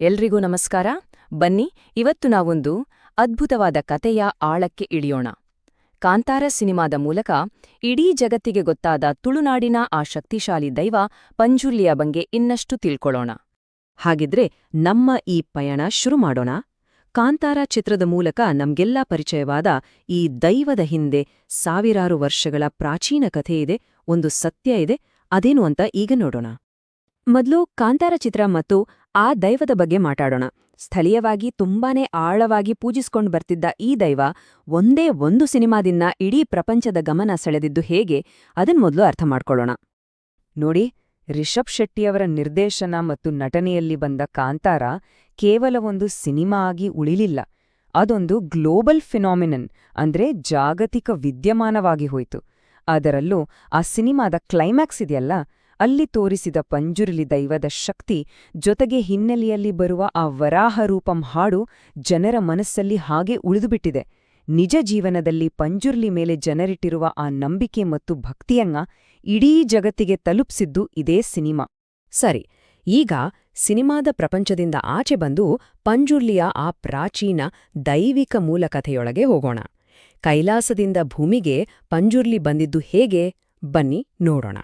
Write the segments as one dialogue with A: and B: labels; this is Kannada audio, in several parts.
A: ಎಲ್ರಿಗೂ ನಮಸ್ಕಾರ. ಬನ್ನಿ, ಇವತ್ತು ನಾವೊಂದು ಅದ್ಭುತವಾದ ಕತೆಯ ಆಳಕ್ಕೆ ಇಳಿಯೋಣ. ಕಾಂತಾರ ಸಿನಿಮಾದ ಮೂಲಕ ಇಡೀ ಜಗತ್ತಿಗೆ ಗೊತ್ತಾದ ತುಳುನಾಡಿನ ಆ ಶಕ್ತಿಶಾಲಿ ದೈವ ಪಂಜುರ್ಲಿಯ ಬಗ್ಗೆ ಇನ್ನಷ್ಟು ತಿಳ್ಕೊಳ್ಳೋಣ. ಹಾಗಿದ್ರೆ ನಮ್ಮ ಈ ಪಯಣ ಶುರು ಮಾಡೋಣ. ಕಾಂತಾರ ಚಿತ್ರದ ಮೂಲಕ ನಮ್ಗೆಲ್ಲ ಪರಿಚಯವಾದ ಈ ದೈವದ ಹಿಂದೆ ಸಾವಿರಾರು ವರ್ಷಗಳ ಪ್ರಾಚೀನ ಕಥೆಯಿದೆ, ಒಂದು ಸತ್ಯ ಇದೆ. ಅದೇನು ಅಂತ ಈಗ ನೋಡೋಣ. ಮೊದಲು ಕಾಂತಾರ ಚಿತ್ರ ಮತ್ತು ಆ ದೈವದ ಬಗ್ಗೆ ಮಾತಾಡೋಣ. ಸ್ಥಳೀಯವಾಗಿ ತುಂಬಾನೇ ಆಳವಾಗಿ ಪೂಜಿಸ್ಕೊಂಡು ಬರ್ತಿದ್ದ ಈ ದೈವ ಒಂದೇ ಒಂದು ಸಿನಿಮಾದಿಂದ ಇಡೀ ಪ್ರಪಂಚದ ಗಮನ ಸೆಳೆದಿದ್ದು ಹೇಗೆ, ಅದನ್ ಮೊದಲು ಅರ್ಥ ಮಾಡ್ಕೊಳ್ಳೋಣ. ನೋಡಿ, ರಿಷಬ್ ಶೆಟ್ಟಿಯವರ ನಿರ್ದೇಶನ ಮತ್ತು ನಟನೆಯಲ್ಲಿ ಬಂದ ಕಾಂತಾರ ಕೇವಲ ಒಂದು ಸಿನಿಮಾ ಆಗಿ ಉಳಿಲಿಲ್ಲ. ಅದೊಂದು ಗ್ಲೋಬಲ್ ಫಿನಾಮಿನನ್, ಅಂದ್ರೆ ಜಾಗತಿಕ ವಿದ್ಯಮಾನವಾಗಿ ಹೋಯಿತು. ಅದರಲ್ಲೂ ಆ ಸಿನಿಮಾದ ಕ್ಲೈಮ್ಯಾಕ್ಸ್ ಇದೆಯಲ್ಲ, ಅಲ್ಲಿ ತೋರಿಸಿದ ಪಂಜುರ್ಲಿ ದೈವದ ಶಕ್ತಿ ಜೊತೆಗೆ ಹಿನ್ನೆಲೆಯಲ್ಲಿ ಬರುವ ಆ ವರಾಹರೂಪಂ ಹಾಡು ಜನರ ಮನಸ್ಸಲ್ಲಿ ಹಾಗೆ ಉಳಿದುಬಿಟ್ಟಿದೆ. ನಿಜ ಜೀವನದಲ್ಲಿ ಪಂಜುರ್ಲಿ ಮೇಲೆ ಜನರಿಟ್ಟಿರುವ ಆ ನಂಬಿಕೆ ಮತ್ತು ಭಕ್ತಿಯನ್ನ ಇಡೀ ಜಗತ್ತಿಗೆ ತಲುಪಿಸಿದ್ದು ಇದೇ ಸಿನಿಮಾ. ಸರಿ, ಈಗ ಸಿನಿಮಾದ ಪ್ರಪಂಚದಿಂದ ಆಚೆ ಬಂದು ಪಂಜುರ್ಲಿಯ ಆ ಪ್ರಾಚೀನ ದೈವಿಕ ಮೂಲಕಥೆಯೊಳಗೆ ಹೋಗೋಣ. ಕೈಲಾಸದಿಂದ ಭೂಮಿಗೆ ಪಂಜುರ್ಲಿ ಬಂದಿದ್ದು ಹೇಗೆ, ಬನ್ನಿ ನೋಡೋಣ.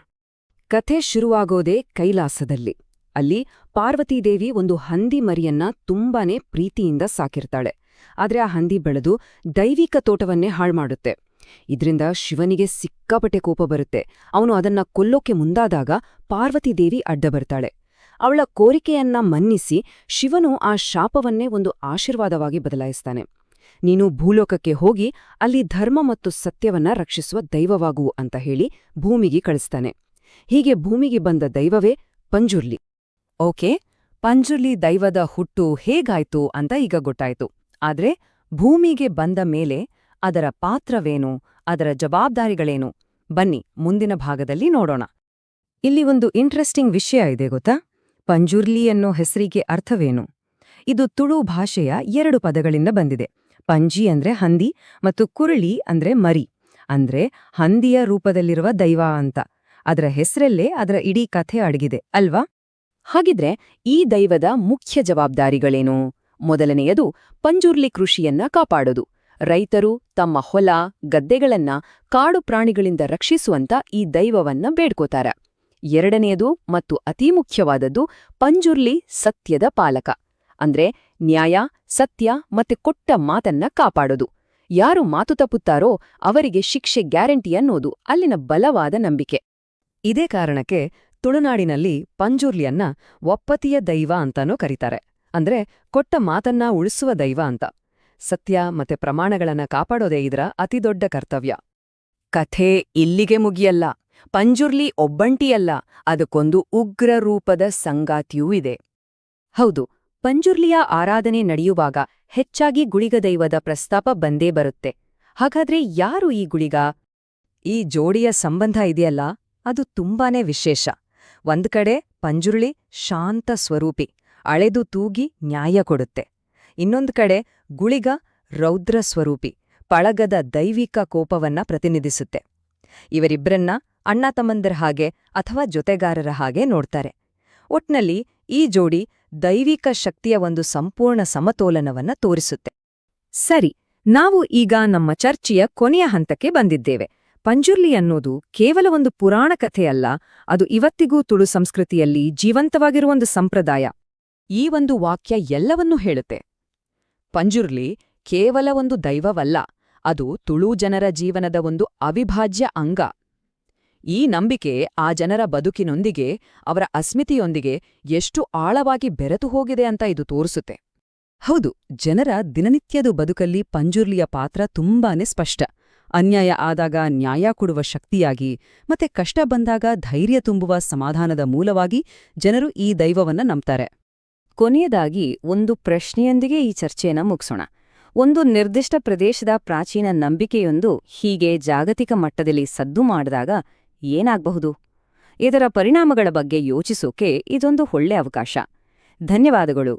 A: ಕಥೆ ಶುರುವಾಗೋದೇ ಕೈಲಾಸದಲ್ಲಿ. ಅಲ್ಲಿ ಪಾರ್ವತೀದೇವಿ ಒಂದು ಹಂದಿ ಮರಿಯನ್ನ ತುಂಬಾನೇ ಪ್ರೀತಿಯಿಂದ ಸಾಕಿರ್ತಾಳೆ. ಆದ್ರೆ ಆ ಹಂದಿ ಬೆಳೆದು ದೈವಿಕ ತೋಟವನ್ನೇ ಹಾಳ್ಮಾಡುತ್ತೆ. ಇದ್ರಿಂದ ಶಿವನಿಗೆ ಸಿಕ್ಕಾಪಟ್ಟೆ ಕೋಪ ಬರುತ್ತೆ. ಅವನು ಅದನ್ನ ಕೊಲ್ಲೋಕೆ ಮುಂದಾದಾಗ ಪಾರ್ವತೀದೇವಿ ಅಡ್ಡ ಬರ್ತಾಳೆ. ಅವಳ ಕೋರಿಕೆಯನ್ನ ಮನ್ನಿಸಿ ಶಿವನು ಆ ಶಾಪವನ್ನೇ ಒಂದು ಆಶೀರ್ವಾದವಾಗಿ ಬದಲಾಯಿಸ್ತಾನೆ. ನೀನು ಭೂಲೋಕಕ್ಕೆ ಹೋಗಿ ಅಲ್ಲಿ ಧರ್ಮ ಮತ್ತು ಸತ್ಯವನ್ನ ರಕ್ಷಿಸುವ ದೈವವಾಗು ಅಂತ ಹೇಳಿ ಭೂಮಿಗೆ ಕಳಿಸ್ತಾನೆ. ಹೀಗೆ ಭೂಮಿಗೆ ಬಂದ ದೈವವೇ ಪಂಜುರ್ಲಿ. ಓಕೆ, ಪಂಜುರ್ಲಿ ದೈವದ ಹುಟ್ಟು ಹೇಗಾಯ್ತು ಅಂತ ಈಗ ಗೊತ್ತಾಯ್ತು. ಆದ್ರೆ ಭೂಮಿಗೆ ಬಂದ ಮೇಲೆ ಅದರ ಪಾತ್ರವೇನು, ಅದರ ಜವಾಬ್ದಾರಿಗಳೇನು, ಬನ್ನಿ ಮುಂದಿನ ಭಾಗದಲ್ಲಿ ನೋಡೋಣ. ಇಲ್ಲಿ ಒಂದು ಇಂಟ್ರೆಸ್ಟಿಂಗ್ ವಿಷಯ ಇದೆ ಗೊತ್ತಾ? ಪಂಜುರ್ಲಿ ಅನ್ನೋ ಹೆಸರಿಗೆ ಅರ್ಥವೇನು? ಇದು ತುಳು ಭಾಷೆಯ 2 ಪದಗಳಿಂದ ಬಂದಿದೆ. ಪಂಜಿ ಅಂದ್ರೆ ಹಂದಿ ಮತ್ತು ಕುರುಳಿ ಅಂದ್ರೆ ಮರಿ, ಅಂದ್ರೆ ಹಂದಿಯ ರೂಪದಲ್ಲಿರುವ ದೈವ ಅಂತ. ಅದರ ಹೆಸರಲ್ಲೇ ಅದರ ಇಡೀ ಕಥೆ ಅಡಗಿದೆ ಅಲ್ವಾ? ಹಾಗಿದ್ರೆ ಈ ದೈವದ ಮುಖ್ಯ ಜವಾಬ್ದಾರಿಗಳೇನು? ಮೊದಲನೆಯದು ಪಂಜುರ್ಲಿ ಕೃಷಿಯನ್ನ ಕಾಪಾಡೋದು. ರೈತರು ತಮ್ಮ ಹೊಲ ಗದ್ದೆಗಳನ್ನ ಕಾಡು ಪ್ರಾಣಿಗಳಿಂದ ರಕ್ಷಿಸುವಂತ ಈ ದೈವವನ್ನ ಬೇಡ್ಕೋತಾರ. ಎರಡನೆಯದು ಮತ್ತು ಅತೀ ಮುಖ್ಯವಾದದ್ದು ಪಂಜುರ್ಲಿ ಸತ್ಯದ ಪಾಲಕ, ಅಂದ್ರೆ ನ್ಯಾಯ, ಸತ್ಯ ಮತ್ತೆ ಕೊಟ್ಟ ಮಾತನ್ನ ಕಾಪಾಡೋದು. ಯಾರು ಮಾತು ತಪ್ಪುತ್ತಾರೋ ಅವರಿಗೆ ಶಿಕ್ಷೆ ಗ್ಯಾರಂಟಿ ಅನ್ನೋದು ಅಲ್ಲಿನ ಬಲವಾದ ನಂಬಿಕೆ. ಇದೇ ಕಾರಣಕ್ಕೆ ತುಳುನಾಡಿನಲ್ಲಿ ಪಂಜುರ್ಲಿಯನ್ನ ಒಪ್ಪತಿಯ ದೈವ ಅಂತಾನೂ ಕರೀತಾರೆ. ಅಂದ್ರೆ ಕೊಟ್ಟ ಮಾತನ್ನ ಉಳಿಸುವ ದೈವ ಅಂತ. ಸತ್ಯ ಮತ್ತೆ ಪ್ರಮಾಣಗಳನ್ನ ಕಾಪಾಡೋದೇ ಇದರ ಅತಿದೊಡ್ಡ ಕರ್ತವ್ಯ. ಕಥೆ ಇಲ್ಲಿಗೆ ಮುಗಿಯಲ್ಲ. ಪಂಜುರ್ಲಿ ಒಬ್ಬಂಟಿಯಲ್ಲ, ಅದಕ್ಕೊಂದು ಉಗ್ರ ರೂಪದ ಸಂಗಾತಿಯೂ ಇದೆ. ಹೌದು, ಪಂಜುರ್ಲಿಯ ಆರಾಧನೆ ನಡೆಯುವಾಗ ಹೆಚ್ಚಾಗಿ ಗುಳಿಗ ದೈವದ ಪ್ರಸ್ತಾಪ ಬಂದೇ ಬರುತ್ತೆ. ಹಾಗಾದ್ರೆ ಯಾರು ಈ ಗುಳಿಗ? ಈ ಜೋಡಿಯ ಸಂಬಂಧ ಇದೆಯಲ್ಲ, ಅದು ತುಂಬಾನೇ ವಿಶೇಷ. ಒಂದ್ ಕಡೆ ಪಂಜುರ್ಲಿ ಶಾಂತ ಸ್ವರೂಪಿ, ಅಳೆದು ತೂಗಿ ನ್ಯಾಯ ಕೊಡುತ್ತೆ. ಇನ್ನೊಂದು ಕಡೆ ಗುಳಿಗ ರೌದ್ರ ಸ್ವರೂಪಿ, ಪಳಗದ ದೈವಿಕ ಕೋಪವನ್ನ ಪ್ರತಿನಿಧಿಸುತ್ತೆ. ಇವರಿಬ್ಬರನ್ನ ಅಣ್ಣ ತಮ್ಮಂದರ ಹಾಗೆ ಅಥವಾ ಜೊತೆಗಾರರ ಹಾಗೆ ನೋಡ್ತಾರೆ. ಒಟ್ನಲ್ಲಿ ಈ ಜೋಡಿ ದೈವಿಕ ಶಕ್ತಿಯ ಒಂದು ಸಂಪೂರ್ಣ ಸಮತೋಲನವನ್ನ ತೋರಿಸುತ್ತೆ. ಸರಿ, ನಾವು ಈಗ ನಮ್ಮ ಚರ್ಚೆಯ ಕೊನೆಯ ಹಂತಕ್ಕೆ ಬಂದಿದ್ದೇವೆ. ಪಂಜುರ್ಲಿ ಅನ್ನೋದು ಕೇವಲ ಒಂದು ಪುರಾಣ ಕಥೆಯಲ್ಲ, ಅದು ಇವತ್ತಿಗೂ ತುಳು ಸಂಸ್ಕೃತಿಯಲ್ಲಿ ಜೀವಂತವಾಗಿರುವ ಒಂದು ಸಂಪ್ರದಾಯ. ಈ ಒಂದು ವಾಕ್ಯ ಎಲ್ಲವನ್ನೂ ಹೇಳುತ್ತೆ. ಪಂಜುರ್ಲಿ ಕೇವಲ ಒಂದು ದೈವವಲ್ಲ, ಅದು ತುಳು ಜನರ ಜೀವನದ ಒಂದು ಅವಿಭಾಜ್ಯ ಅಂಗ. ಈ ನಂಬಿಕೆ ಆ ಜನರ ಬದುಕಿನೊಂದಿಗೆ, ಅವರ ಅಸ್ಮಿತೆಯೊಂದಿಗೆ ಎಷ್ಟು ಆಳವಾಗಿ ಬೆರೆತು ಹೋಗಿದೆ ಅಂತ ಇದು ತೋರಿಸುತ್ತೆ. ಹೌದು, ಜನರ ದಿನನಿತ್ಯದ ಬದುಕಲ್ಲಿ ಪಂಜುರ್ಲಿಯ ಪಾತ್ರ ತುಂಬಾನೇ ಸ್ಪಷ್ಟ. ಅನ್ಯಾಯ ಆದಾಗ ನ್ಯಾಯ ಕೊಡುವ ಶಕ್ತಿಯಾಗಿ, ಮತ್ತೆ ಕಷ್ಟ ಬಂದಾಗ ಧೈರ್ಯ ತುಂಬುವ ಸಮಾಧಾನದ ಮೂಲವಾಗಿ ಜನರು ಈ ದೈವವನ್ನ ನಂಬ್ತಾರೆ. ಕೊನೆಯದಾಗಿ ಒಂದು ಪ್ರಶ್ನೆಯೊಂದಿಗೆ ಈ ಚರ್ಚೆಯನ್ನ ಮುಗಿಸೋಣ. ಒಂದು ನಿರ್ದಿಷ್ಟ ಪ್ರದೇಶದ ಪ್ರಾಚೀನ ನಂಬಿಕೆಯೊಂದು ಹೀಗೆ ಜಾಗತಿಕ ಮಟ್ಟದಲ್ಲಿ ಸದ್ದು ಮಾಡಿದಾಗ ಏನಾಗಬಹುದು? ಇದರ ಪರಿಣಾಮಗಳ ಬಗ್ಗೆ ಯೋಚಿಸೋಕೆ ಇದೊಂದು ಒಳ್ಳೆ ಅವಕಾಶ. ಧನ್ಯವಾದಗಳು.